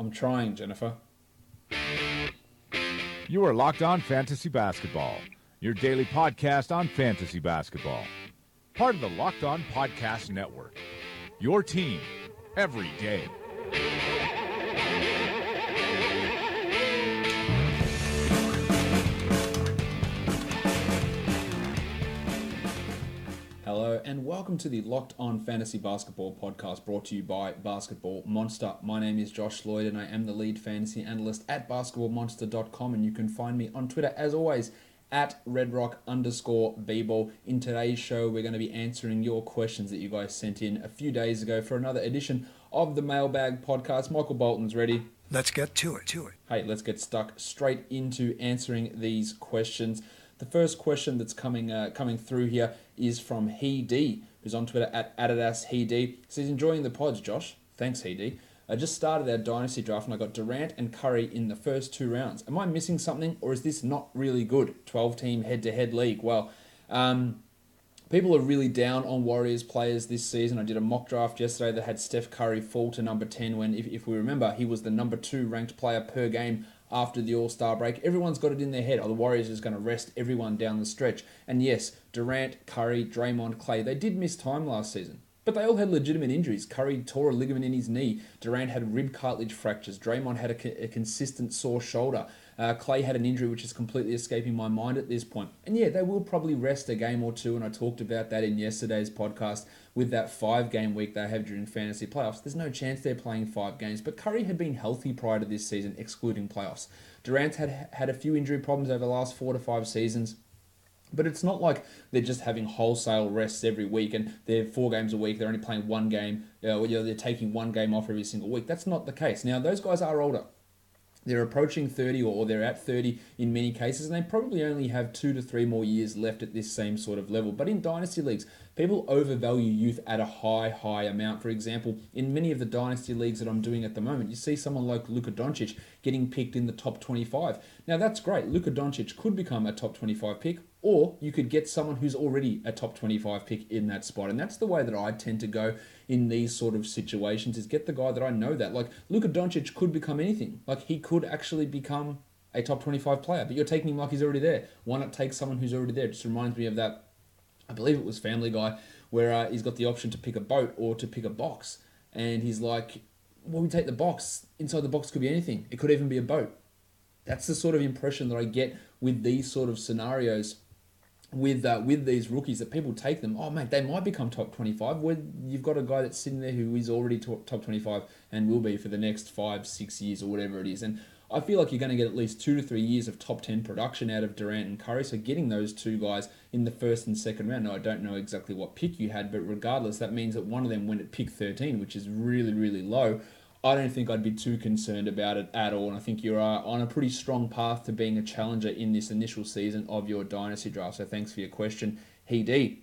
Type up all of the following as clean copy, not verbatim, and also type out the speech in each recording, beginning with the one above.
I'm trying, Jennifer. You are Locked On Fantasy Basketball, your daily podcast on fantasy basketball. Part of the Locked On Podcast Network, your team every day. Hello and welcome to the Locked On Fantasy Basketball podcast brought to you by Basketball Monster. My name is Josh Lloyd and I am the lead fantasy analyst at basketballmonster.com, and you can find me on Twitter as always at redrock_bball. In today's show, we're going to be answering your questions that you guys sent in a few days ago for another edition of the Mailbag podcast. Michael Bolton's ready. Let's get to it. Hey, let's get stuck straight into answering these questions. The first question that's coming through here is from He D, who's on Twitter at Adidas He D. Says, enjoying the pods, Josh. Thanks, He D. I just started our Dynasty Draft and I got Durant and Curry in the first 2 rounds. Am I missing something, or is this not really good? 12-team head-to-head league. Well, people are really down on Warriors players this season. I did a mock draft yesterday that had Steph Curry fall to number 10 when, if we remember, he was the number 2 ranked player per game after the All-Star break. Everyone's got it in their head. Oh, the Warriors is going to rest everyone down the stretch. And yes, Durant, Curry, Draymond, Clay, they did miss time last season. But they all had legitimate injuries. Curry tore a ligament in his knee. Durant had rib cartilage fractures. Draymond had a consistent sore shoulder. Clay had an injury which is completely escaping my mind at this point. And yeah, they will probably rest a game or two, and I talked about that in yesterday's podcast with that 5-game week they have during fantasy playoffs. There's no chance they're playing 5 games, but Curry had been healthy prior to this season, excluding playoffs. Durant had a few injury problems over the last 4 to 5 seasons. But it's not like they're just having wholesale rests every week and they're 4 games a week. They're only playing 1 game. They're taking 1 game off every single week. That's not the case. Now, those guys are older. They're approaching 30 or they're at 30 in many cases, and they probably only have 2 to 3 more years left at this same sort of level. But in dynasty leagues, people overvalue youth at a high amount. For example, in many of the dynasty leagues that I'm doing at the moment, you see someone like Luka Doncic getting picked in the top 25. Now that's great. Luka Doncic could become a top 25 pick, or you could get someone who's already a top 25 pick in that spot. And that's the way that I tend to go in these sort of situations, is get the guy that I know that. Like, Luka Doncic could become anything. Like, he could actually become a top 25 player, but you're taking him like he's already there. Why not take someone who's already there? It just reminds me of that, I believe it was Family Guy, where he's got the option to pick a boat or to pick a box. And he's like, well, we take the box. Inside the box could be anything. It could even be a boat. That's the sort of impression that I get with these sort of scenarios with these rookies, that people take them, oh mate, they might become top 25, where you've got a guy that's sitting there who is already top 25 and will be for the next 5-6 years or whatever it is. And I feel like you're going to get at least 2 to 3 years of top 10 production out of Durant and Curry. So getting those 2 guys in the first and second round, now I don't know exactly what pick you had, but regardless, that means that one of them went at pick 13, which is really low. I don't think I'd be too concerned about it at all, and I think you're on a pretty strong path to being a challenger in this initial season of your Dynasty Draft. So thanks for your question, He D.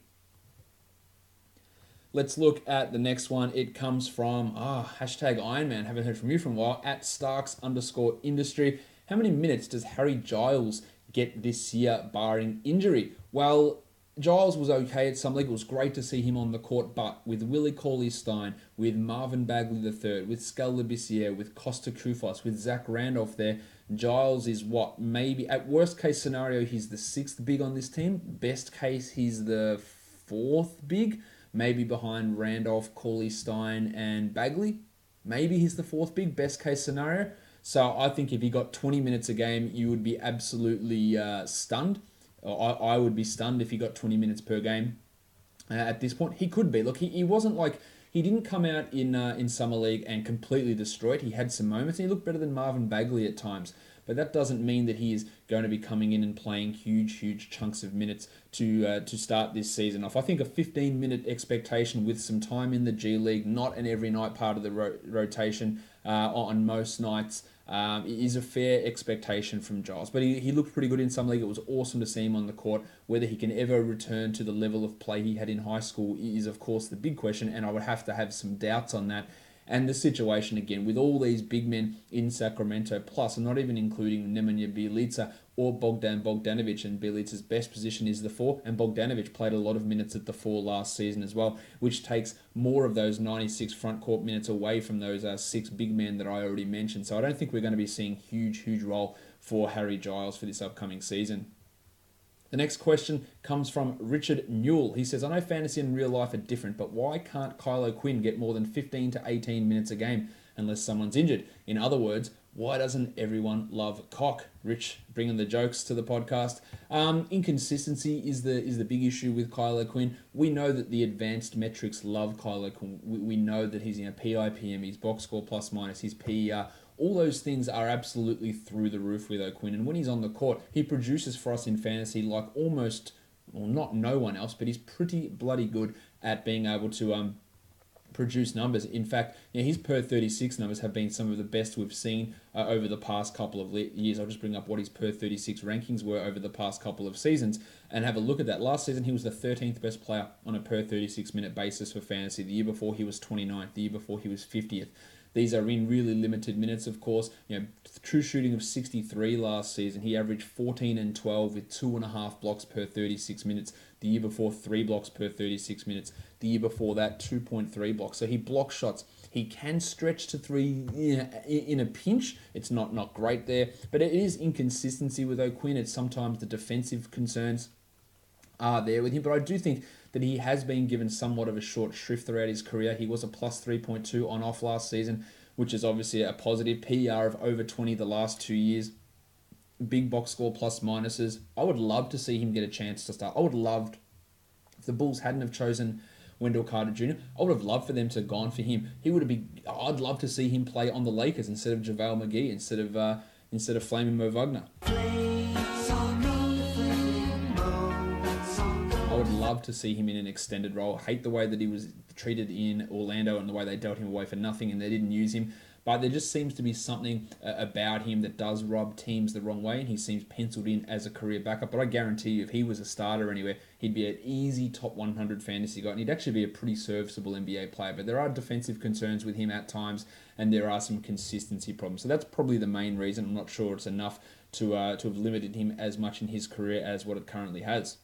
Let's look at the next one. It comes from hashtag Ironman. Haven't heard from you for a while. At Starks_industry. How many minutes does Harry Giles get this year, barring injury? Well, Giles was okay at some league. It was great to see him on the court, but with Willie Cauley-Stein, with Marvin Bagley III, with Skal Labissiere, with Costa Koufos, with Zach Randolph there, Giles is what? Maybe, at worst case scenario, he's the 6th big on this team. Best case, he's the 4th big, maybe behind Randolph, Cauley-Stein, and Bagley. Maybe he's the 4th big, best case scenario. So I think if he got 20 minutes a game, you would be absolutely stunned. I would be stunned if he got 20 minutes per game at this point. He could be. Look, he wasn't like... He didn't come out in Summer League and completely destroy it. He had some moments. And he looked better than Marvin Bagley at times. But that doesn't mean that he is going to be coming in and playing huge chunks of minutes to start this season off. I think a 15-minute expectation with some time in the G League, not an every night part of the rotation on most nights, is a fair expectation from Giles. But he looked pretty good in some league. It was awesome to see him on the court. Whether he can ever return to the level of play he had in high school is, of course, the big question, and I would have to have some doubts on that And the situation, again, with all these big men in Sacramento, plus I'm not even including Nemanja Bjelica or Bogdan Bogdanovic, and Bjelica's best position is the 4, and Bogdanovic played a lot of minutes at the 4 last season as well, which takes more of those 96 front court minutes away from those 6 big men that I already mentioned. So I don't think we're going to be seeing huge role for Harry Giles for this upcoming season. The next question comes from Richard Newell. He says, I know fantasy and real life are different, but why can't Kyle OQuinn get more than 15 to 18 minutes a game unless someone's injured? In other words, why doesn't everyone love cock? Rich, bringing the jokes to the podcast. Inconsistency is the big issue with Kyle OQuinn. We know that the advanced metrics love Kyle OQuinn. We know that he's PIPM, his box score plus minus, his PER. All those things are absolutely through the roof with OQuinn. And when he's on the court, he produces for us in fantasy like almost, well, not no one else, but he's pretty bloody good at being able to produce numbers. In fact, his per 36 numbers have been some of the best we've seen over the past couple of years. I'll just bring up what his per 36 rankings were over the past couple of seasons and have a look at that. Last season, he was the 13th best player on a per 36 minute basis for fantasy. The year before, he was 29th. The year before, he was 50th. These are in really limited minutes, of course. True shooting of 63 last season. He averaged 14 and 12 with 2.5 blocks per 36 minutes. The year before, 3 blocks per 36 minutes. The year before that, 2.3 blocks. So he blocks shots. He can stretch to 3 in a pinch. It's not great there, but it is inconsistency with OQuinn. It's sometimes the defensive concerns are there with him, but I do think that he has been given somewhat of a short shrift throughout his career. He was a plus 3.2 on off last season, which is obviously a positive. PER of over 20 the last 2 years. Big box score plus minuses. I would love to see him get a chance to start. I would love, if the Bulls hadn't have chosen Wendell Carter Jr., I would have loved for them to have gone for him. I'd love to see him play on the Lakers instead of JaVale McGee, instead of Flaming Mo Wagner. I would love to see him in an extended role. I hate the way that he was treated in Orlando and the way they dealt him away for nothing and they didn't use him. But there just seems to be something about him that does rub teams the wrong way, and he seems penciled in as a career backup. But I guarantee you, if he was a starter anywhere, he'd be an easy top 100 fantasy guy, and he'd actually be a pretty serviceable NBA player. But there are defensive concerns with him at times, and there are some consistency problems. So that's probably the main reason. I'm not sure it's enough to have limited him as much in his career as what it currently has.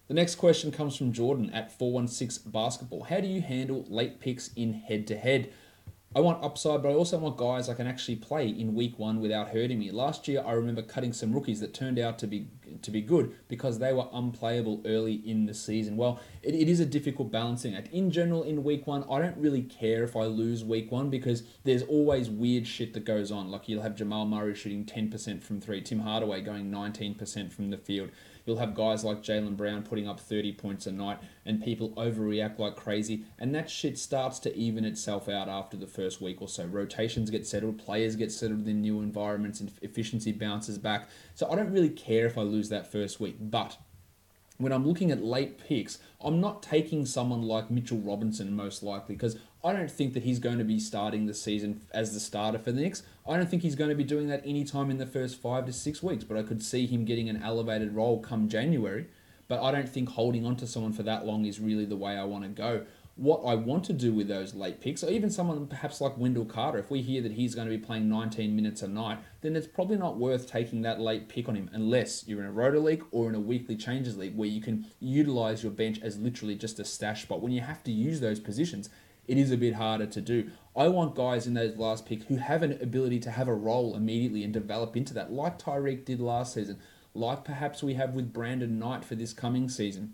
The next question comes from Jordan at 416 Basketball. How do you handle late picks in head-to-head? I want upside, but I also want guys I can actually play in week 1 without hurting me. Last year, I remember cutting some rookies that turned out to be good because they were unplayable early in the season. Well, it is a difficult balancing act. In general, in week 1, I don't really care if I lose week 1 because there's always weird shit that goes on. Like you'll have Jamal Murray shooting 10% from 3, Tim Hardaway going 19% from the field. You'll have guys like Jaylen Brown putting up 30 points a night and people overreact like crazy. And that shit starts to even itself out after the first week or so. Rotations get settled, players get settled in new environments, and efficiency bounces back. So I don't really care if I lose that first week. But when I'm looking at late picks, I'm not taking someone like Mitchell Robinson most likely because I don't think that he's going to be starting the season as the starter for the Knicks. I don't think he's going to be doing that anytime in the first 5 to 6 weeks, but I could see him getting an elevated role come January. But I don't think holding on to someone for that long is really the way I want to go. What I want to do with those late picks, or even someone perhaps like Wendell Carter, if we hear that he's going to be playing 19 minutes a night, then it's probably not worth taking that late pick on him unless you're in a roto league or in a weekly changes league where you can utilize your bench as literally just a stash spot. When you have to use those positions, it is a bit harder to do. I want guys in those last picks who have an ability to have a role immediately and develop into that, like Tyreek did last season, like perhaps we have with Brandon Knight for this coming season.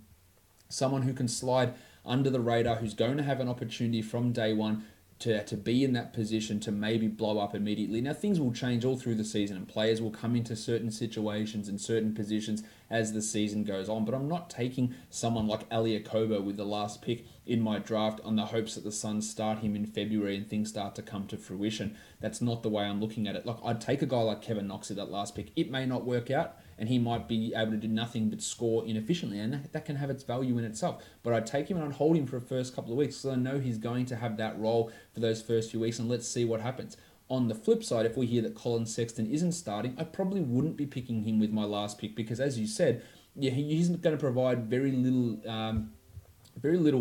Someone who can slide under the radar, who's going to have an opportunity from day one to be in that position to maybe blow up immediately. Now, things will change all through the season and players will come into certain situations and certain positions as the season goes on. But I'm not taking someone like Ali Akobo with the last pick in my draft on the hopes that the Suns start him in February and things start to come to fruition. That's not the way I'm looking at it. Like, I'd take a guy like Kevin Knox at that last pick. It may not work out and he might be able to do nothing but score inefficiently, and that can have its value in itself. But I'd take him and I'd hold him for the first couple of weeks because I know he's going to have that role for those first few weeks, and let's see what happens. On the flip side, if we hear that Colin Sexton isn't starting, I probably wouldn't be picking him with my last pick because, as you said, he's going to provide very little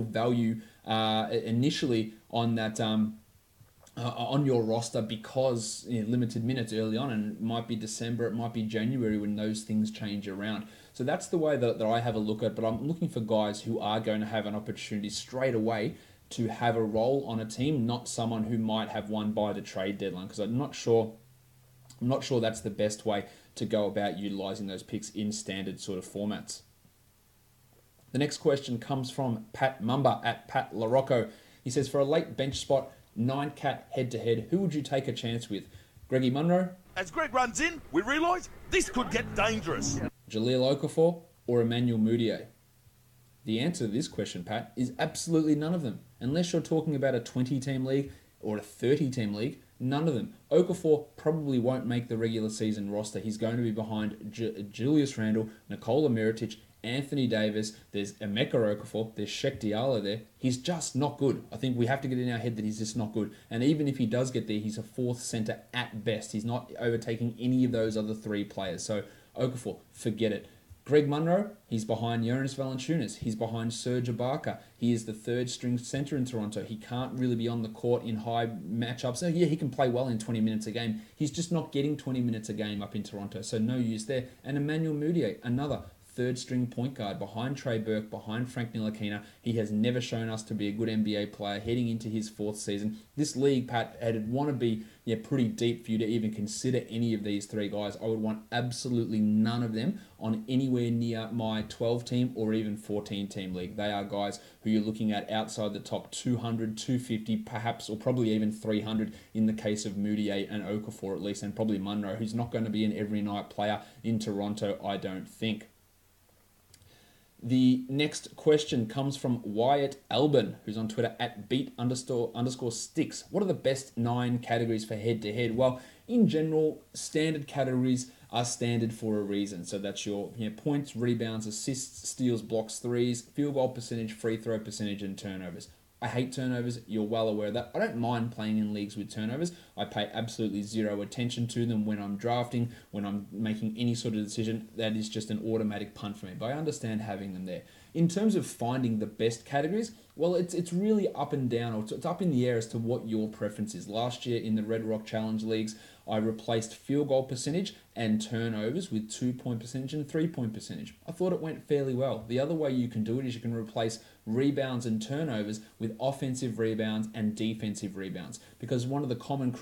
value initially on that on your roster because limited minutes early on, and it might be December, it might be January when those things change around. So that's the way that I have a look at it, but I'm looking for guys who are going to have an opportunity straight away to have a role on a team, not someone who might have one by the trade deadline, because I'm not sure that's the best way to go about utilizing those picks in standard sort of formats. The next question comes from Pat Mumba at Pat LaRocco. He says, for a late bench spot, 9-cat head-to-head, who would you take a chance with? Greggy Munro? As Greg runs in, we realise this could get dangerous. Jahlil Okafor or Emmanuel Mudiay? The answer to this question, Pat, is absolutely none of them. Unless you're talking about a 20-team league or a 30-team league, none of them. Okafor probably won't make the regular season roster. He's going to be behind Julius Randle, Nikola Mirotic, Anthony Davis, there's Emeka Okafor, there's Shek Diallo there. He's just not good. I think we have to get in our head that he's just not good. And even if he does get there, he's a fourth center at best. He's not overtaking any of those other three players. So Okafor, forget it. Greg Munro, he's behind Jonas Valanciunas. He's behind Serge Ibaka. He is the third string center in Toronto. He can't really be on the court in high matchups. So yeah, he can play well in 20 minutes a game. He's just not getting 20 minutes a game up in Toronto. So no use there. And Emmanuel Mudiay, another third string point guard behind Trey Burke, behind Frank Ntilikina. He has never shown us to be a good NBA player heading into his fourth season. This league, Pat, would want to be pretty deep for you to even consider any of these three guys. I would want absolutely none of them on anywhere near my 12-team or even 14-team league. They are guys who you're looking at outside the top 200, 250, perhaps, or probably even 300 in the case of Mudiay and Okafor at least, and probably Munro, who's not going to be an every night player in Toronto, I don't think. The next question comes from Wyatt Albin, who's on Twitter at beat_sticks. What are the best 9 categories for head-to-head? Well, in general, standard categories are standard for a reason. So that's your points, rebounds, assists, steals, blocks, threes, field goal percentage, free throw percentage, and turnovers. I hate turnovers. You're well aware of that. I don't mind playing in leagues with turnovers. I pay absolutely zero attention to them when I'm drafting, when I'm making any sort of decision. That is just an automatic punt for me. But I understand having them there. In terms of finding the best categories, well, it's really up and down, or it's up in the air as to what your preference is. Last year in the Red Rock Challenge Leagues, I replaced field goal percentage and turnovers with 2-point percentage and 3-point percentage. I thought it went fairly well. The other way you can do it is you can replace rebounds and turnovers with offensive rebounds and defensive rebounds. Because one of the common,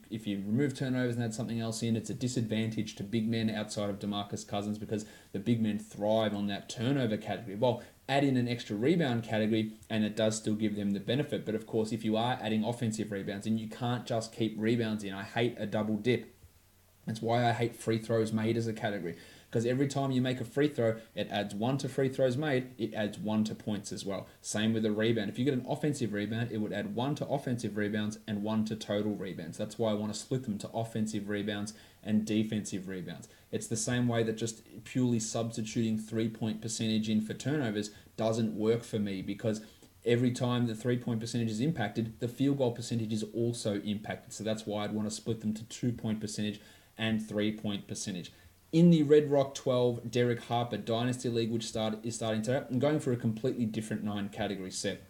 if you remove turnovers and add something else in, it's a disadvantage to big men outside of DeMarcus Cousins because the big men thrive on that turnover category. Well, add in an extra rebound category and it does still give them the benefit. But of course, if you are adding offensive rebounds, and you can't just keep rebounds in. I hate a double dip. That's why I hate free throws made as a category. Because every time you make a free throw, it adds 1 to free throws made, it adds 1 to points as well. Same with a rebound. If you get an offensive rebound, it would add 1 to offensive rebounds and 1 to total rebounds. That's why I want to split them to offensive rebounds and defensive rebounds. It's the same way that just purely substituting 3-point percentage in for turnovers doesn't work for me, because every time the 3-point percentage is impacted, the field goal percentage is also impacted. So that's why I'd want to split them to 2-point percentage and 3-point percentage. In the Red Rock 12 Derek Harper Dynasty League, which is starting today, I'm going for a completely different 9-category set.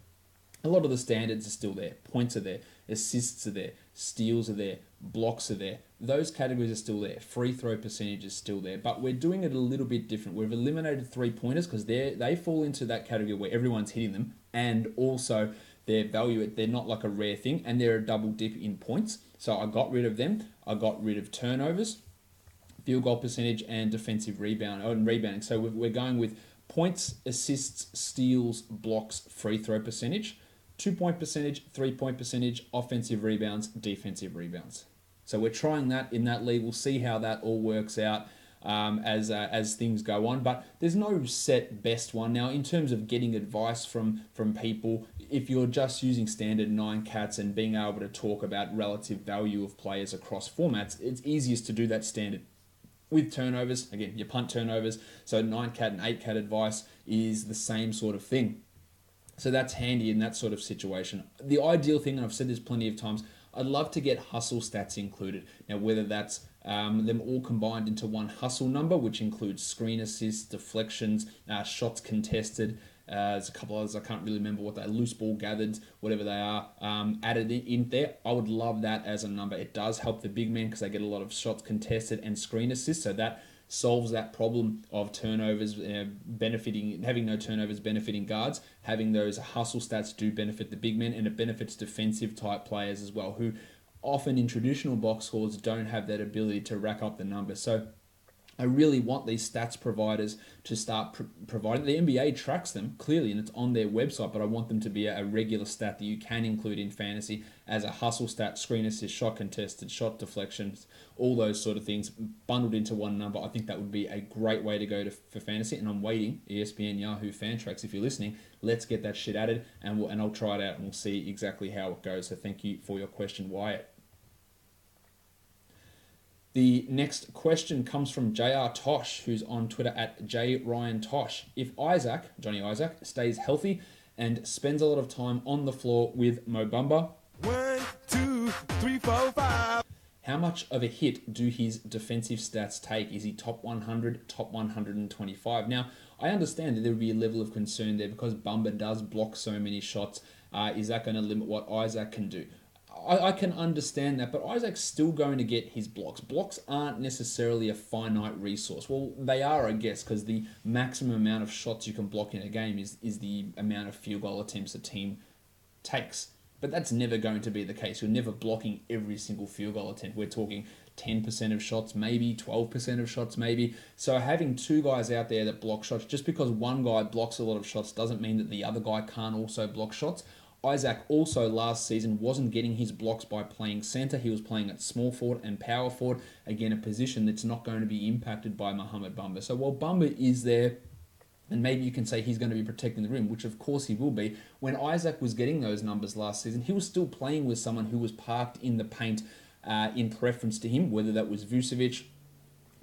A lot of the standards are still there. Points are there. Assists are there. Steals are there. Blocks are there. Those categories are still there. Free throw percentage is still there. But we're doing it a little bit different. We've eliminated 3-pointers because they fall into that category where everyone's hitting them, and also their value, they're not like a rare thing, and they're a double dip in points. So I got rid of them. I got rid of turnovers, field goal percentage, and defensive rebounding. So we're going with points, assists, steals, blocks, free throw percentage, 2-point percentage, 3-point percentage, offensive rebounds, defensive rebounds. So we're trying that in that league. We'll see how that all works out as things go on. But there's no set best one. Now, in terms of getting advice from people, if you're just using standard 9-cats and being able to talk about relative value of players across formats, it's easiest to do that standard. With turnovers, again, your punt turnovers, so 9-cat and 8-cat advice is the same sort of thing. So that's handy in that sort of situation. The ideal thing, and I've said this plenty of times, I'd love to get hustle stats included. Now, whether that's them all combined into one hustle number, which includes screen assists, deflections, shots contested, There's a couple others I can't really remember what they're, loose ball gathered, whatever they are, added in there. I would love that as a number. It does help the big men because they get a lot of shots contested and screen assists, so that solves that problem of turnovers having no turnovers benefiting guards. Having those hustle stats do benefit the big men, and it benefits defensive type players as well, who often in traditional box scores don't have that ability to rack up the numbers. So I really want these stats providers to start providing. The NBA tracks them clearly and it's on their website, but I want them to be a regular stat that you can include in fantasy as a hustle stat, screen assist, shot contested, shot deflections, all those sort of things bundled into one number. I think that would be a great way to go for fantasy, and I'm waiting, ESPN, Yahoo, Fantrax, if you're listening, let's get that shit added, and I'll try it out and we'll see exactly how it goes. So thank you for your question, Wyatt. The next question comes from JR Tosh, who's on Twitter at JRyanTosh. If Johnny Isaac, stays healthy and spends a lot of time on the floor with Mo Bamba, 1, 2, 3, 4, 5. how much of a hit do his defensive stats take? Is he top 100, top 125? Now, I understand that there would be a level of concern there because Bamba does block so many shots. Is that going to limit what Isaac can do? I can understand that, but Isaac's still going to get his blocks. Blocks aren't necessarily a finite resource. Well, they are, I guess, because the maximum amount of shots you can block in a game is the amount of field goal attempts a team takes. But that's never going to be the case. You're never blocking every single field goal attempt. We're talking 10% of shots, maybe 12% of shots, maybe. So having two guys out there that block shots, just because one guy blocks a lot of shots doesn't mean that the other guy can't also block shots. Isaac also last season wasn't getting his blocks by playing center. He was playing at small forward and power forward. Again, a position that's not going to be impacted by Mohamed Bamba. So while Bamba is there, and maybe you can say he's going to be protecting the rim, which of course he will be, when Isaac was getting those numbers last season, he was still playing with someone who was parked in the paint in preference to him, whether that was Vucevic,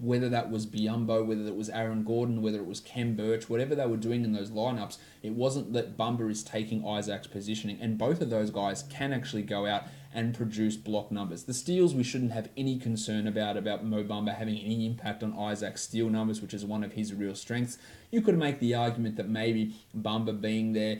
whether that was Biyombo, whether it was Aaron Gordon, whether it was Kem Birch, whatever they were doing in those lineups, it wasn't that Bamba is taking Isaac's positioning. And both of those guys can actually go out and produce block numbers. The steals, we shouldn't have any concern about Mo Bamba having any impact on Isaac's steal numbers, which is one of his real strengths. You could make the argument that maybe Bamba being there,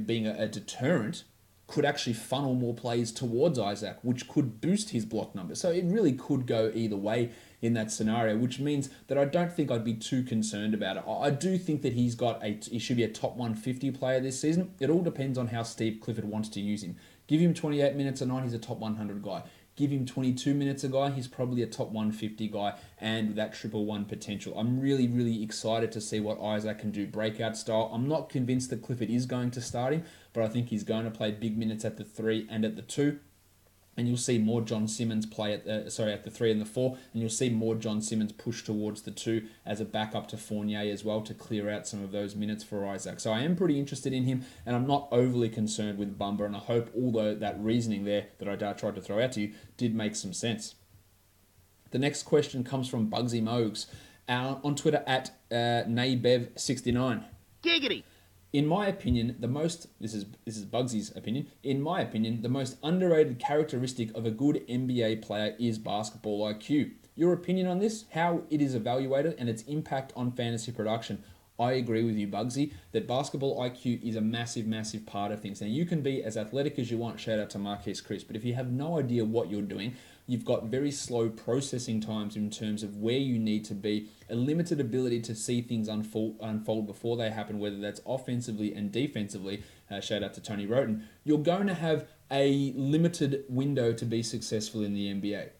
being a deterrent, could actually funnel more plays towards Isaac, which could boost his block numbers. So it really could go either way in that scenario, which means that I don't think I'd be too concerned about it. I do think that he should be a top 150 player this season. It all depends on how Steve Clifford wants to use him. Give him 28 minutes a night, he's a top 100 guy. Give him 22 minutes a guy, he's probably a top 150 guy, and that 111 potential. I'm really, really excited to see what Isaac can do breakout style. I'm not convinced that Clifford is going to start him, but I think he's going to play big minutes at the 3 and at the 2. And you'll see more John Simmons play at the 3 and the 4, and you'll see more John Simmons push towards the 2 as a backup to Fournier as well to clear out some of those minutes for Isaac. So I am pretty interested in him, and I'm not overly concerned with Bamba, and I hope, although that reasoning there that I tried to throw out to you did make some sense. The next question comes from Bugsy Mogs on Twitter at Naybev69. Giggity! In my opinion, this is Bugsy's opinion. In my opinion, the most underrated characteristic of a good NBA player is basketball IQ. Your opinion on this, how it is evaluated, and its impact on fantasy production. I agree with you, Bugsy, that basketball IQ is a massive, massive part of things. Now, you can be as athletic as you want, shout out to Marquise Chris, but if you have no idea what you're doing, you've got very slow processing times in terms of where you need to be, a limited ability to see things unfold before they happen, whether that's offensively and defensively, shout out to Tony Roten, you're going to have a limited window to be successful in the NBA.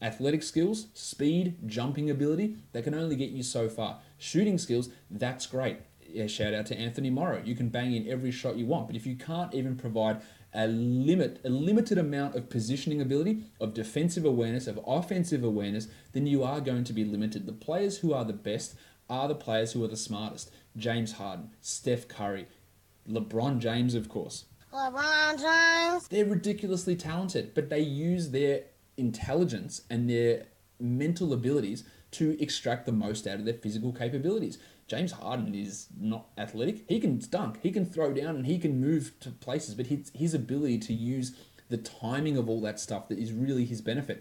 Athletic skills, speed, jumping ability, that can only get you so far. Shooting skills, that's great. Yeah, shout out to Anthony Morrow. You can bang in every shot you want, but if you can't even provide a limited amount of positioning ability, of defensive awareness, of offensive awareness, then you are going to be limited. The players who are the best are the players who are the smartest. James Harden, Steph Curry, LeBron James, of course. LeBron James! They're ridiculously talented, but they use their intelligence and their mental abilities to extract the most out of their physical capabilities. James Harden is not athletic. He can dunk, he can throw down, and he can move to places, but his ability to use the timing of all that stuff that is really his benefit.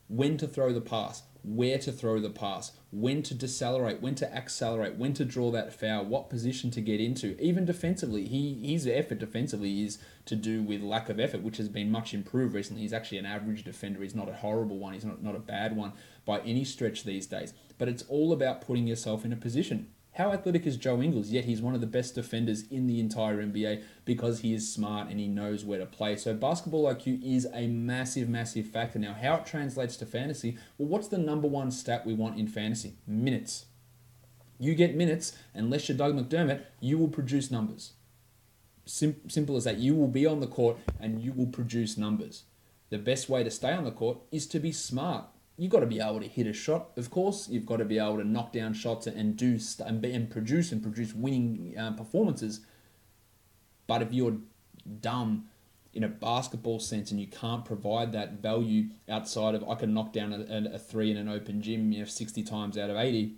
When to throw the pass, where to throw the pass, when to decelerate, when to accelerate, when to draw that foul, what position to get into. Even defensively, his effort defensively is to do with lack of effort, which has been much improved recently. He's actually an average defender. He's not a horrible one. He's not a bad one by any stretch these days. But it's all about putting yourself in a position. How athletic is Joe Ingles? Yet he's one of the best defenders in the entire NBA because he is smart and he knows where to play. So basketball IQ is a massive, massive factor. Now, how it translates to fantasy, well, what's the number one stat we want in fantasy? Minutes. You get minutes, unless you're Doug McDermott, you will produce numbers. Simple as that. You will be on the court and you will produce numbers. The best way to stay on the court is to be smart. You've got to be able to hit a shot, of course. You've got to be able to knock down shots and produce winning performances. But if you're dumb in a basketball sense and you can't provide that value outside of I can knock down a three in an open gym 60 times out of 80,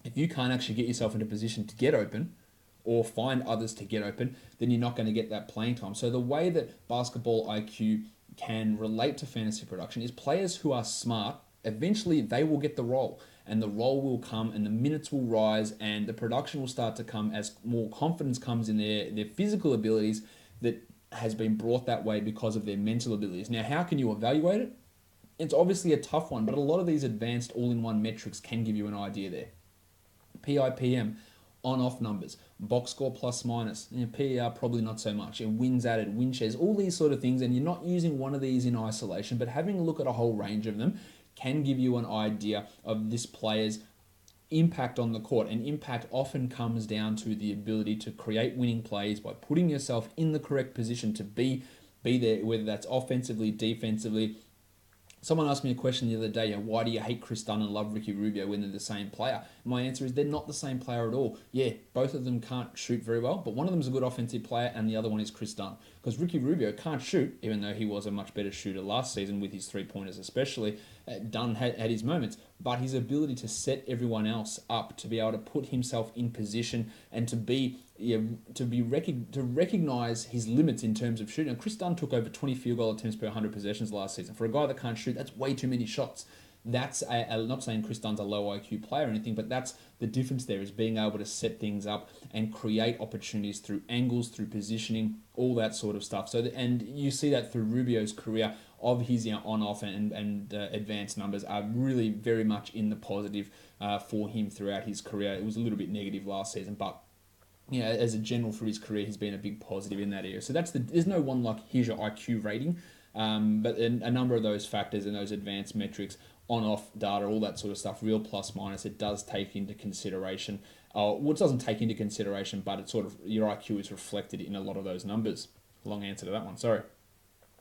if you can't actually get yourself in a position to get open or find others to get open, then you're not going to get that playing time. So the way that basketball IQ can relate to fantasy production is players who are smart, eventually they will get the role and the role will come and the minutes will rise and the production will start to come as more confidence comes in their physical abilities that has been brought that way because of their mental abilities. Now, how can you evaluate it? It's obviously a tough one, but a lot of these advanced all-in-one metrics can give you an idea there. PIPM, on-off numbers, box score plus minus, PER probably not so much, and wins added, win shares, all these sort of things, and you're not using one of these in isolation, but having a look at a whole range of them can give you an idea of this player's impact on the court, and impact often comes down to the ability to create winning plays by putting yourself in the correct position to be there, whether that's offensively, defensively. Someone asked me a question the other day, why do you hate Chris Dunn and love Ricky Rubio when they're the same player? My answer is they're not the same player at all. Yeah, both of them can't shoot very well, but one of them is a good offensive player and the other one is Chris Dunn. Because Ricky Rubio can't shoot, even though he was a much better shooter last season with his three-pointers especially. Dunn had his moments, but his ability to set everyone else up, to be able to put himself in position and to recognize his limits in terms of shooting. And Chris Dunn took over 20 field goal attempts per 100 possessions last season. For a guy that can't shoot, that's way too many shots. That's not saying Chris Dunn's a low IQ player or anything, but that's the difference there, is being able to set things up and create opportunities through angles, through positioning, all that sort of stuff. And you see that through Rubio's career of his on-off and advanced numbers are really very much in the positive for him throughout his career. It was a little bit negative last season, but as a general for his career, he's been a big positive in that area. So there's no one like here's your IQ rating, but a number of those factors and those advanced metrics, on-off data, all that sort of stuff, real plus minus, it does take into consideration. It doesn't take into consideration, but it's sort of your IQ is reflected in a lot of those numbers. Long answer to that one, sorry.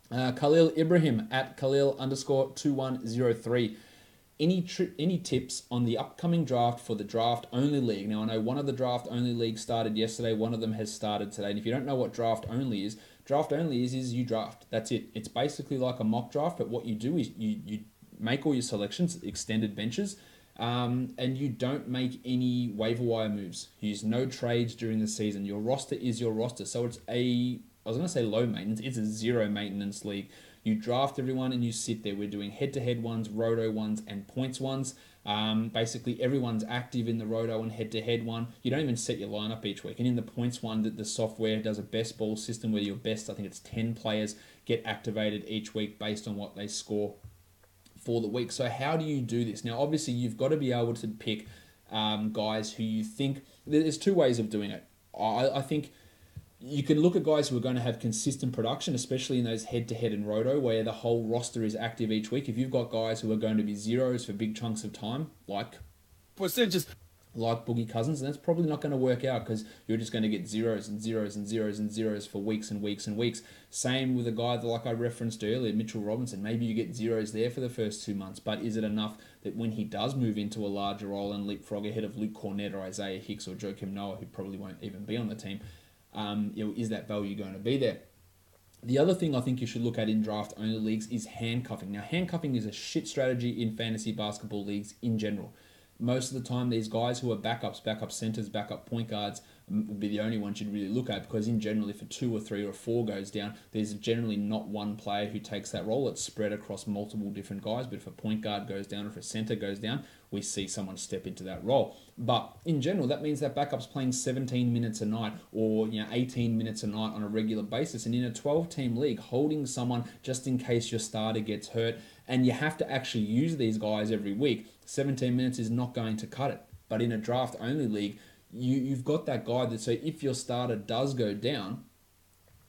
Khalil Ibrahim at Khalil_2103. Any tips on the upcoming draft for the draft only league? Now, I know one of the draft only leagues started yesterday. One of them has started today. And if you don't know what draft only is you draft. That's it. It's basically like a mock draft, but what you do is you make all your selections, extended benches, and you don't make any waiver wire moves. You use no trades during the season. Your roster is your roster. So it's I was going to say low maintenance. It's a zero maintenance league. You draft everyone and you sit there. We're doing head-to-head ones, roto ones, and points ones. Basically, everyone's active in the roto and head-to-head one. You don't even set your lineup each week. And in the points one, the software does a best ball system where your best, I think it's 10 players, get activated each week based on what they score for the week. So how do you do this? Now, obviously, you've got to be able to pick guys who you think... There's two ways of doing it. I think you can look at guys who are going to have consistent production, especially in those head-to-head and roto, where the whole roster is active each week. If you've got guys who are going to be zeros for big chunks of time, like Boogie Cousins, and that's probably not going to work out because you're just going to get zeros and zeros and zeros and zeros for weeks and weeks and weeks. Same with a guy that, like I referenced earlier, Mitchell Robinson. Maybe you get zeros there for the first 2 months, but is it enough that when he does move into a larger role and leapfrog ahead of Luke Cornett or Isaiah Hicks or Joakim Noah, who probably won't even be on the team, is that value going to be there? The other thing I think you should look at in draft-only leagues is handcuffing. Now, handcuffing is a shit strategy in fantasy basketball leagues in general. most of the time these guys who are backups, backup centers, backup point guards would be the only ones you'd really look at, because in general, if a 2 or 3 or 4 goes down, there's generally not one player who takes that role. It's spread across multiple different guys, but if a point guard goes down or if a center goes down, we see someone step into that role. But in general, that means that backup's playing 17 minutes a night or 18 minutes a night on a regular basis. And in a 12-team league, holding someone just in case your starter gets hurt, and you have to actually use these guys every week, 17 minutes is not going to cut it. But in a draft-only league, you've got that guy that, so if your starter does go down,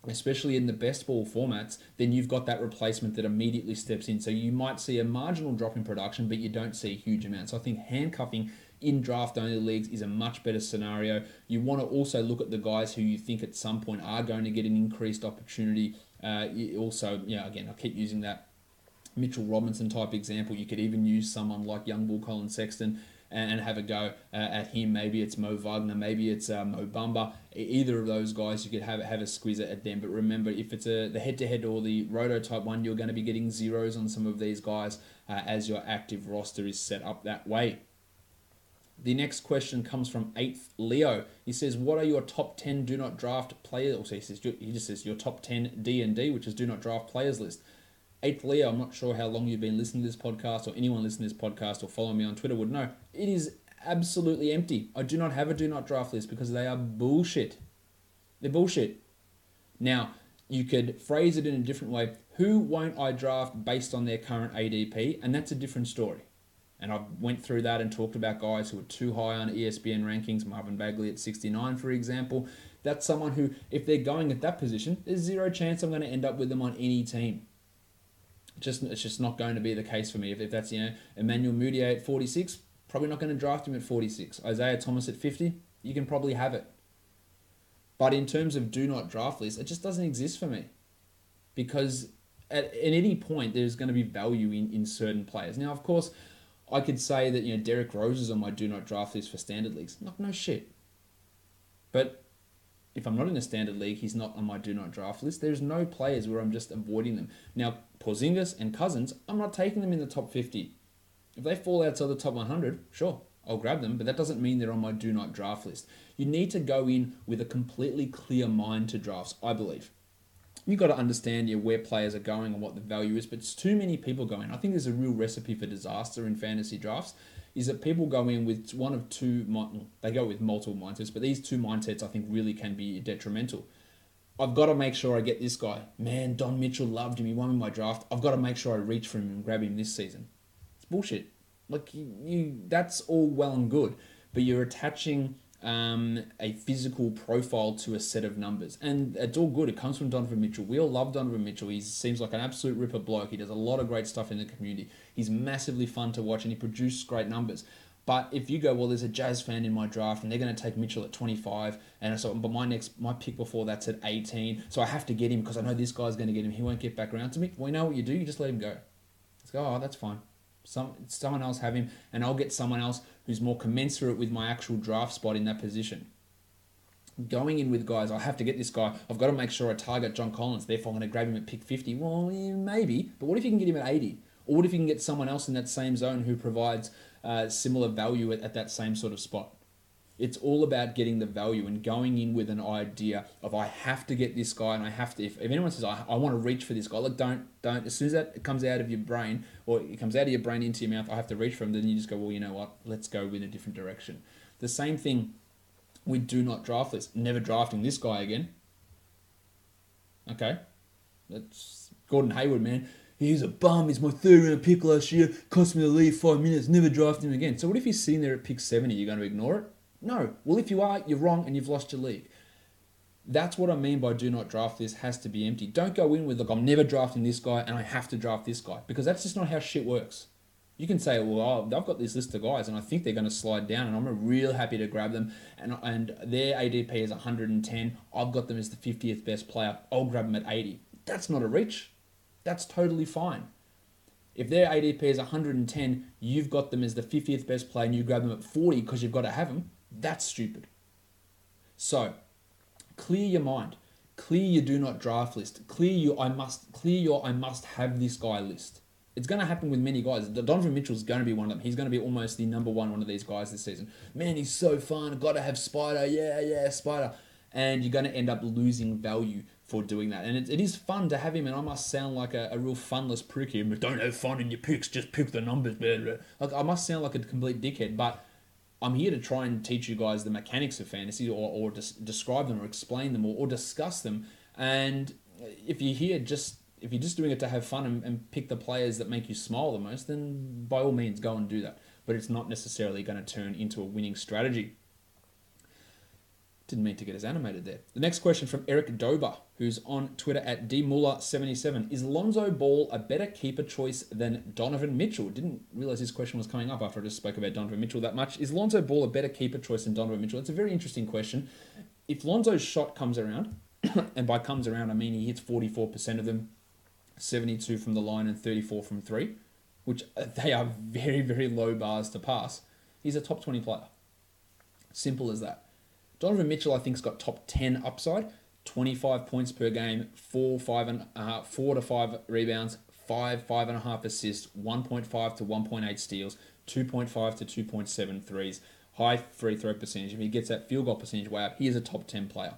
especially in the best ball formats, then you've got that replacement that immediately steps in. So you might see a marginal drop in production, but you don't see a huge amount. So I think handcuffing in draft-only leagues is a much better scenario. You want to also look at the guys who you think at some point are going to get an increased opportunity. Again, I keep using that Mitchell Robinson type example. You could even use someone like young Bull Colin Sexton and have a go at him. Maybe it's Mo Wagner, maybe it's Mo Bamba. Either of those guys, you could have a squeeze at them. But remember, if it's the head-to-head or the roto type one, you're going to be getting zeros on some of these guys as your active roster is set up that way. The next question comes from 8th Leo. He says, what are your top 10 do not draft players? Also, he just says your top 10 D&D, which is do not draft players list. 8th Leo, I'm not sure how long you've been listening to this podcast, or anyone listening to this podcast or following me on Twitter would know. It is absolutely empty. I do not have a do not draft list because they are bullshit. They're bullshit. Now, you could phrase it in a different way. Who won't I draft based on their current ADP? And that's a different story. And I went through that and talked about guys who are too high on ESPN rankings. Marvin Bagley at 69, for example. That's someone who, if they're going at that position, there's zero chance I'm going to end up with them on any team. It's just not going to be the case for me. If that's Emmanuel Mudiay at 46, probably not going to draft him at 46. Isaiah Thomas at 50, you can probably have it. But in terms of do not draft list, it just doesn't exist for me. Because at any point, there's going to be value in certain players. Now, of course, I could say that Derrick Rose is on my do not draft list for standard leagues. No shit. But if I'm not in a standard league, he's not on my do not draft list. There's no players where I'm just avoiding them. Now, Porzingis and Cousins, I'm not taking them in the top 50. If they fall outside the top 100, sure, I'll grab them, but that doesn't mean they're on my do not draft list. You need to go in with a completely clear mind to drafts, I believe. You've got to understand where players are going and what the value is, but it's too many people going. I think there's a real recipe for disaster in fantasy drafts, is that people go in with one of two, they go with multiple mindsets, but these two mindsets I think really can be detrimental. I've got to make sure I get this guy. Man, Don Mitchell loved him. He won me my draft. I've got to make sure I reach for him and grab him this season. It's bullshit. Like, that's all well and good, but you're attaching a physical profile to a set of numbers. And it's all good. It comes from Donovan Mitchell. We all love Donovan Mitchell. He seems like an absolute ripper bloke. He does a lot of great stuff in the community. He's massively fun to watch and he produces great numbers. But if you go, well, there's a Jazz fan in my draft and they're going to take Mitchell at 25, and so but my pick before that's at 18, so I have to get him because I know this guy's going to get him. He won't get back around to me. Well, you know what you do? You just let him go. Let's go. Oh, that's fine. Someone else have him, and I'll get someone else who's more commensurate with my actual draft spot in that position. Going in with guys, I have to get this guy. I've got to make sure I target John Collins. Therefore, I'm going to grab him at pick 50. Well, maybe. But what if you can get him at 80? Or what if you can get someone else in that same zone who provides similar value at that same sort of spot? It's all about getting the value and going in with an idea of I have to get this guy and I have to, if anyone says I want to reach for this guy, look, don't, as soon as that comes out of your brain or it comes out of your brain into your mouth, I have to reach for him, then you just go, well, you know what, let's go with a different direction. The same thing with do not draft list. Never drafting this guy again. Okay. That's Gordon Hayward, man. He's a bum. He's my third round pick last year. Cost me the lead 5 minutes. Never draft him again. So what if he's sitting there at pick 70? You're going to ignore it? No. Well, if you are, you're wrong and you've lost your league. That's what I mean by do not draft this has to be empty. Don't go in with, look, I'm never drafting this guy and I have to draft this guy. Because that's just not how shit works. You can say, well, I've got this list of guys and I think they're going to slide down and I'm real happy to grab them. And their ADP is 110. I've got them as the 50th best player. I'll grab them at 80. That's not a reach. That's totally fine. If their ADP is 110, you've got them as the 50th best player and you grab them at 40 because you've got to have them. That's stupid. So, clear your mind. Clear your do not draft list. Clear your I must have this guy list. It's going to happen with many guys. Donovan Mitchell's going to be one of them. He's going to be almost the number one of these guys this season. Man, he's so fun. Got to have Spider. Yeah, Spider. And you're going to end up losing value for doing that. And it is fun to have him, and I must sound like a real funless prick here. Don't have fun in your picks, just pick the numbers. Like, I must sound like a complete dickhead, but I'm here to try and teach you guys the mechanics of fantasy, or describe them, or explain them, or discuss them. And if you're just doing it to have fun and pick the players that make you smile the most, then by all means go and do that. But it's not necessarily going to turn into a winning strategy. Didn't mean to get as animated there. The next question from Eric Dober, who's on Twitter at dmuller77. Is Lonzo Ball a better keeper choice than Donovan Mitchell? Didn't realize this question was coming up after I just spoke about Donovan Mitchell that much. Is Lonzo Ball a better keeper choice than Donovan Mitchell? It's a very interesting question. If Lonzo's shot comes around, and by comes around I mean he hits 44% of them, 72 from the line and 34 from three, which they are very, very low bars to pass, he's a top 20 player. Simple as that. Donovan Mitchell, I think, has got top 10 upside, 25 points per game, 4 to 5 rebounds, 5.5 assists, 1.5 to 1.8 steals, 2.5 to 2.7 threes, high free throw percentage. If he gets that field goal percentage way up, he is a top 10 player.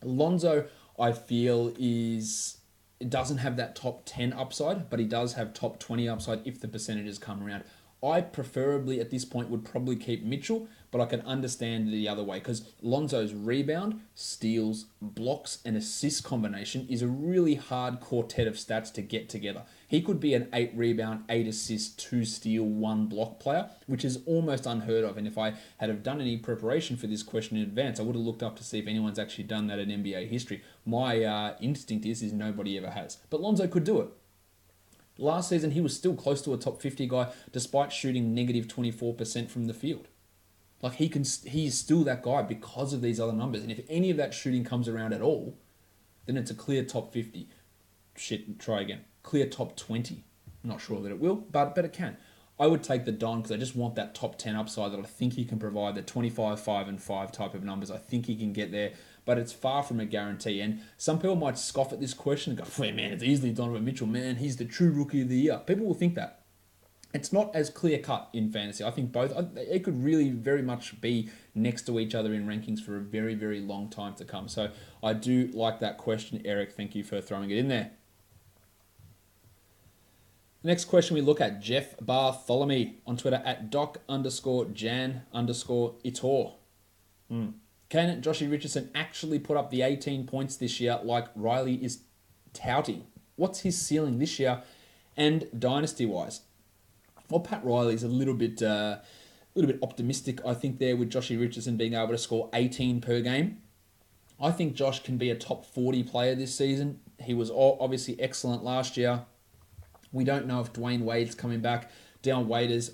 Lonzo, I feel, it doesn't have that top 10 upside, but he does have top 20 upside if the percentages come around. I preferably, at this point, would probably keep Mitchell, but I can understand the other way, because Lonzo's rebound, steals, blocks, and assist combination is a really hard quartet of stats to get together. He could be an 8 rebound, 8 assist, 2 steal, 1 block player, which is almost unheard of. And if I had have done any preparation for this question in advance, I would have looked up to see if anyone's actually done that in NBA history. My instinct is nobody ever has. But Lonzo could do it. Last season, he was still close to a top 50 guy, despite shooting negative 24% from the field. Like, he's still that guy because of these other numbers. And if any of that shooting comes around at all, then it's a clear top 50. Try again. Clear top 20. Not sure that it will, but it can. I would take the Don because I just want that top 10 upside that I think he can provide, the 25, 5, and 5 type of numbers. I think he can get there, but it's far from a guarantee. And some people might scoff at this question and go, "Wait, man, it's easily Donovan Mitchell, man. He's the true rookie of the year." People will think that. It's not as clear-cut in fantasy. I think both, it could really very much be next to each other in rankings for a very, very long time to come. So I do like that question, Eric. Thank you for throwing it in there. Next question we look at, Jeff Bartholomew on Twitter at doc_jan_itor. Can Joshy Richardson actually put up the 18 points this year like Riley is touting? What's his ceiling this year and dynasty-wise? Well, Pat Riley's a little bit optimistic, I think, there with Joshy Richardson being able to score 18 per game. I think Josh can be a top 40 player this season. He was obviously excellent last year. We don't know if Dwayne Wade's coming back. Who knows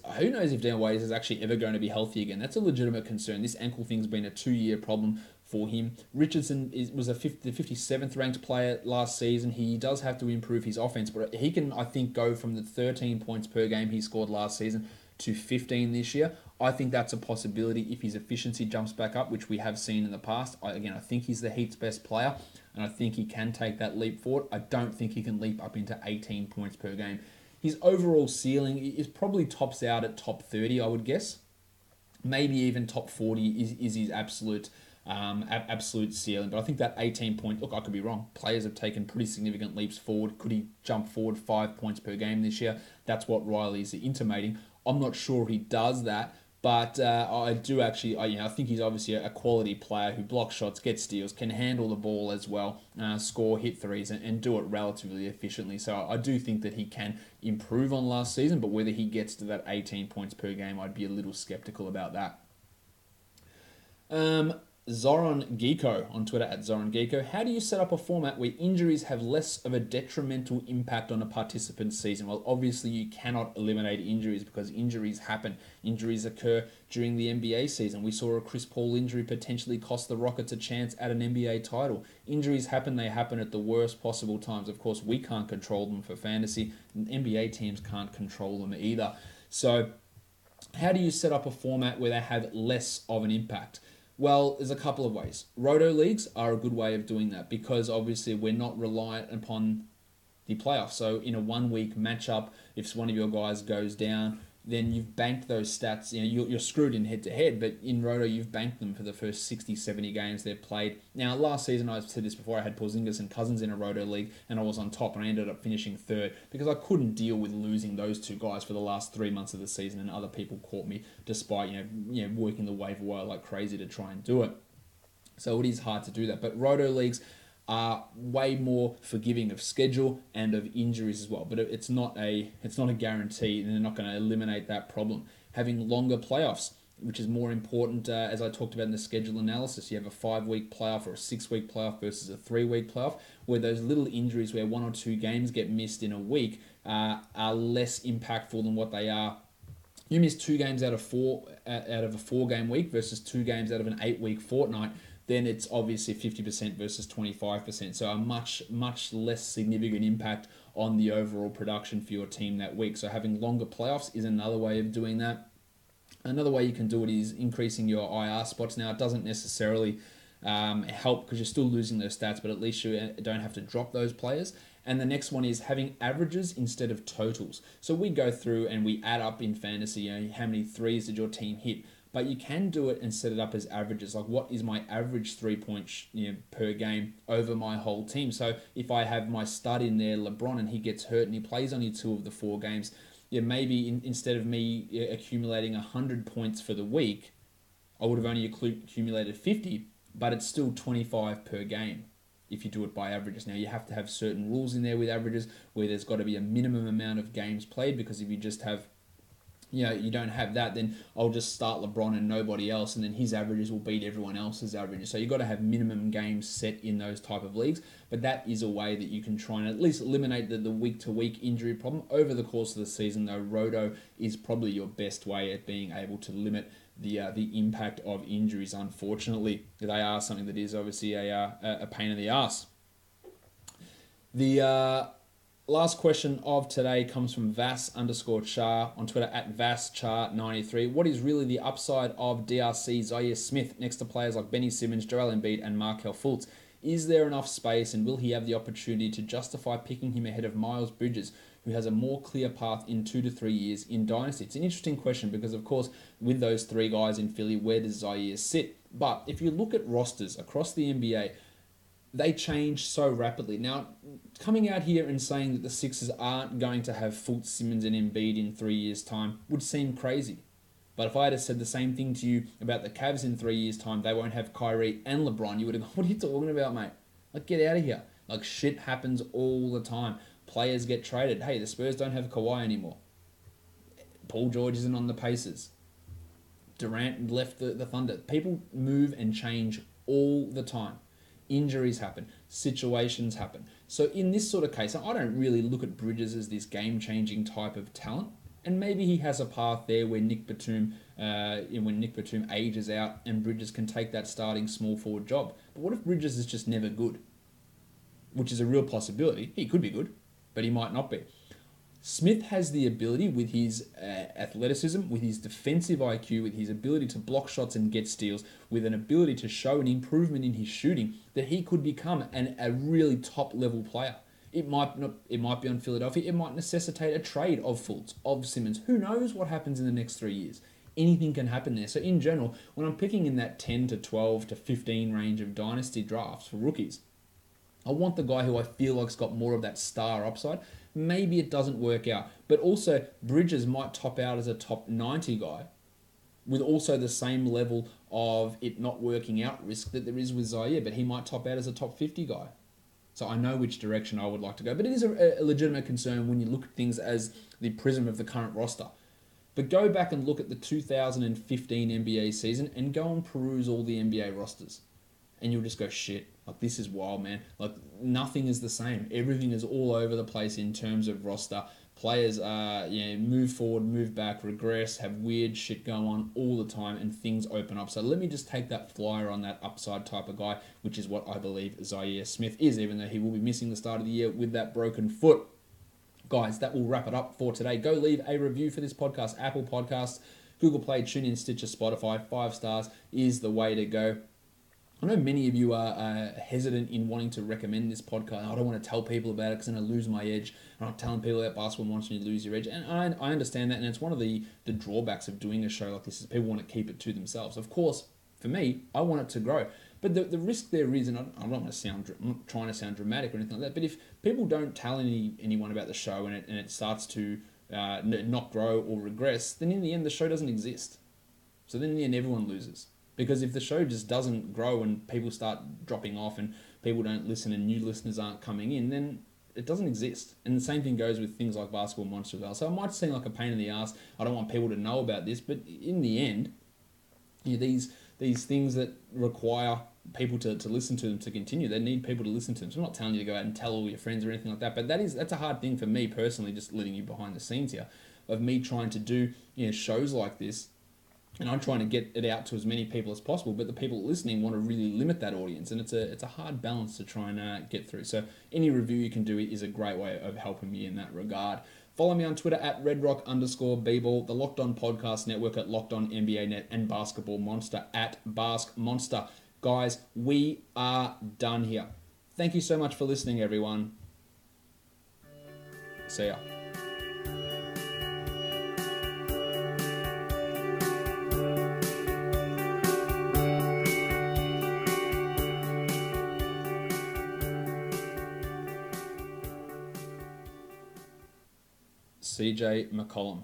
if Deion Waiters is actually ever going to be healthy again? That's a legitimate concern. This ankle thing's been a 2-year problem for him. Richardson was the 57th ranked player last season. He does have to improve his offense, but he can, I think, go from the 13 points per game he scored last season to 15 this year. I think that's a possibility if his efficiency jumps back up, which we have seen in the past. I think he's the Heat's best player, and I think he can take that leap forward. I don't think he can leap up into 18 points per game. His overall ceiling is probably tops out at top 30, I would guess. Maybe even top 40 is his absolute ceiling. But I think that 18 point, look, I could be wrong. Players have taken pretty significant leaps forward. Could he jump forward 5 points per game this year? That's what Riley's intimating. I'm not sure he does that. But I do actually, I think he's obviously a quality player who blocks shots, gets steals, can handle the ball as well, score, hit threes, and do it relatively efficiently. So I do think that he can improve on last season, but whether he gets to that 18 points per game, I'd be a little skeptical about that. Zoran Geeko on Twitter at Zoran Geeko. How do you set up a format where injuries have less of a detrimental impact on a participant's season? Well, obviously you cannot eliminate injuries because injuries happen. Injuries occur during the NBA season. We saw a Chris Paul injury potentially cost the Rockets a chance at an NBA title. Injuries happen. They happen at the worst possible times. Of course, we can't control them for fantasy. NBA teams can't control them either. So how do you set up a format where they have less of an impact? Well, there's a couple of ways. Roto leagues are a good way of doing that because obviously we're not reliant upon the playoffs. So in a 1 week matchup, if one of your guys goes down, then you've banked those stats. You're screwed in head-to-head, but in Roto, you've banked them for the first 60, 70 games they've played. Now, last season, I've said this before, I had Porzingis and Cousins in a Roto league, and I was on top, and I ended up finishing third because I couldn't deal with losing those two guys for the last 3 months of the season, and other people caught me despite working the waiver wire like crazy to try and do it. So it is hard to do that. But Roto leagues are way more forgiving of schedule and of injuries as well. But it's not a guarantee, and they're not going to eliminate that problem. Having longer playoffs, which is more important, as I talked about in the schedule analysis. You have a 5-week playoff or a 6-week playoff versus a 3-week playoff, where those little injuries where 1 or 2 games get missed in a week are less impactful than what they are. You miss 2 games out of a 4-game week versus 2 games out of an 8-week fortnight, then it's obviously 50% versus 25%. So a much, much less significant impact on the overall production for your team that week. So having longer playoffs is another way of doing that. Another way you can do it is increasing your IR spots. Now, it doesn't necessarily help because you're still losing those stats, but at least you don't have to drop those players. And the next one is having averages instead of totals. So we go through and we add up in fantasy, how many threes did your team hit? But you can do it and set it up as averages. Like, what is my average 3 points per game over my whole team? So if I have my stud in there, LeBron, and he gets hurt and he plays only 2 of the 4 games, maybe instead of me accumulating 100 points for the week, I would have only accumulated 50, but it's still 25 per game if you do it by averages. Now, you have to have certain rules in there with averages where there's got to be a minimum amount of games played, because if you just have you don't have that, then I'll just start LeBron and nobody else, and then his averages will beat everyone else's averages. So you've got to have minimum games set in those type of leagues, but that is a way that you can try and at least eliminate the week-to-week injury problem. Over the course of the season, though, Roto is probably your best way at being able to limit the impact of injuries. Unfortunately, they are something that is obviously a pain in the ass. The last question of today comes from Vas_Char on Twitter at VasChar93. What is really the upside of DRC Zaire Smith next to players like Benny Simmons, Joel Embiid, and Markelle Fultz? Is there enough space, and will he have the opportunity to justify picking him ahead of Miles Bridges, who has a more clear path in 2 to 3 years in Dynasty? It's an interesting question because, of course, with those 3 guys in Philly, where does Zaire sit? But if you look at rosters across the NBA, they change so rapidly. Now, coming out here and saying that the Sixers aren't going to have Fultz, Simmons, and Embiid in 3 years' time would seem crazy. But if I had said the same thing to you about the Cavs in 3 years' time, they won't have Kyrie and LeBron, you would have gone, what are you talking about, mate? Like, get out of here. Like, shit happens all the time. Players get traded. Hey, the Spurs don't have Kawhi anymore. Paul George isn't on the Pacers. Durant left the Thunder. People move and change all the time. Injuries happen. Situations happen. So in this sort of case, I don't really look at Bridges as this game-changing type of talent. And maybe he has a path there where Nick Batum, when Nick Batum ages out and Bridges can take that starting small forward job. But what if Bridges is just never good? Which is a real possibility. He could be good, but he might not be. Smith has the ability with his athleticism, with his defensive IQ, with his ability to block shots and get steals, with an ability to show an improvement in his shooting, that he could become a really top-level player. It might be on Philadelphia. It might necessitate a trade of Fultz, of Simmons. Who knows what happens in the next 3 years? Anything can happen there. So in general, when I'm picking in that 10 to 12 to 15 range of dynasty drafts for rookies, I want the guy who I feel like's got more of that star upside. Maybe it doesn't work out. But also, Bridges might top out as a top 90 guy with also the same level of it not working out risk that there is with Zaire, but he might top out as a top 50 guy. So I know which direction I would like to go. But it is a legitimate concern when you look at things as the prism of the current roster. But go back and look at the 2015 NBA season and go and peruse all the NBA rosters. And you'll just go, shit, like, this is wild, man. Like, nothing is the same. Everything is all over the place in terms of roster. Players move forward, move back, regress, have weird shit going on all the time, and things open up. So let me just take that flyer on that upside type of guy, which is what I believe Zaire Smith is, even though he will be missing the start of the year with that broken foot. Guys, that will wrap it up for today. Go leave a review for this podcast. Apple Podcasts, Google Play, TuneIn, Stitcher, Spotify. 5 stars is the way to go. I know many of you are hesitant in wanting to recommend this podcast. I don't want to tell people about it because then I lose my edge. I'm not telling people about basketball once and you lose your edge. And I understand that, and it's one of the drawbacks of doing a show like this is people want to keep it to themselves. Of course, for me, I want it to grow. But the risk there is, and I'm not trying to sound dramatic or anything like that, but if people don't tell anyone about the show and it starts to not grow or regress, then in the end the show doesn't exist. So then in the end everyone loses. Because if the show just doesn't grow and people start dropping off and people don't listen and new listeners aren't coming in, then it doesn't exist. And the same thing goes with things like Basketball Monster as well. So it might seem like a pain in the ass. I don't want people to know about this, but in the end, these things that require people to listen to them to continue, they need people to listen to them. So I'm not telling you to go out and tell all your friends or anything like that, but that's a hard thing for me personally, just letting you behind the scenes here, of me trying to do shows like this. And I'm trying to get it out to as many people as possible, but the people listening want to really limit that audience, and it's a hard balance to try and get through. So any review you can do is a great way of helping me in that regard. Follow me on Twitter at redrock_bball, the Locked On Podcast Network at Locked On NBA Net, and Basketball Monster at Bask Monster. Guys, we are done here. Thank you so much for listening, everyone. See ya. CJ McCollum.